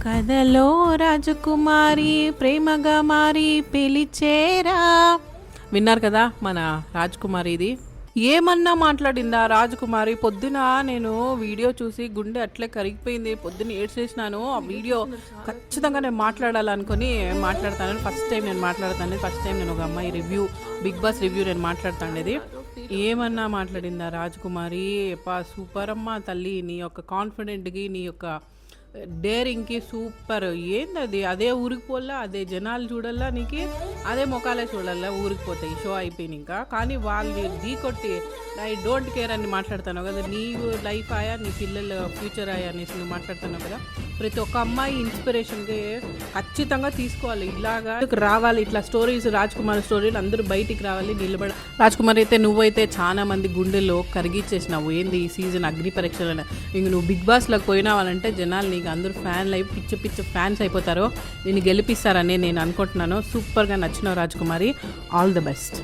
కథలో రాజకుమారి ప్రేమగా మారి పిలిచేరా. విన్నారు కదా మన రాజకుమారి. ఇది ఏమన్నా మాట్లాడిందా రాజకుమారి? పొద్దున నేను వీడియో చూసి గుండె అట్లే కరిగిపోయింది. పొద్దున్న ఏడ్చేసినాను. ఆ వీడియో ఖచ్చితంగా నేను మాట్లాడాలనుకుని మాట్లాడతాను. ఫస్ట్ టైం నేను మాట్లాడతాను. ఫస్ట్ టైం నేను ఒక అమ్మాయి రివ్యూ, బిగ్ బాస్ రివ్యూ నేను మాట్లాడతాండేది. ఏమన్నా మాట్లాడిందా రాజకుమారి? సూపర్ అమ్మా తల్లి. నీ యొక్క కాన్ఫిడెంట్కి, నీ యొక్క డేరింగ్కి సూపర్. ఏంది అదే ఊరికి పోల్లా, అదే జనాలు చూడల్లా, నీకు అదే మొఖాలే చూడాలా, ఊరికి పోతాయి షో అయిపోయింది ఇంకా. కానీ వాళ్ళు ఢీ కొట్టి ఐ డోంట్ కేర్ అని మాట్లాడుతాను కదా. నీ లైఫ్ ఆయా, నీ పిల్లల ఫ్యూచర్ ఆయా అనేసి నువ్వు మాట్లాడుతున్నావు కదా. ప్రతి ఒక్క అమ్మాయి ఇన్స్పిరేషన్కి ఖచ్చితంగా తీసుకోవాలి. ఇలాగా రావాలి ఇట్లా స్టోరీస్, రాజకుమారి స్టోరీలు అందరూ బయటికి రావాలి, నిలబడ. రాజకుమారి అయితే నువ్వైతే చాలా మంది గుండెల్లో కరిగిచ్చేసినావు. ఏంది ఈ సీజన్ అగ్ని పరీక్షలు. ఇంక నువ్వు బిగ్ బాస్లోకి పోయినావాలంటే జనాలు నీకు అందరూ ఫ్యాన్లు అయి పిచ్చ పిచ్చ ఫ్యాన్స్ అయిపోతారు. నేను గెలిపిస్తారని నేను అనుకుంటున్నాను. సూపర్గా నచ్చినావు రాజకుమారి. All the best.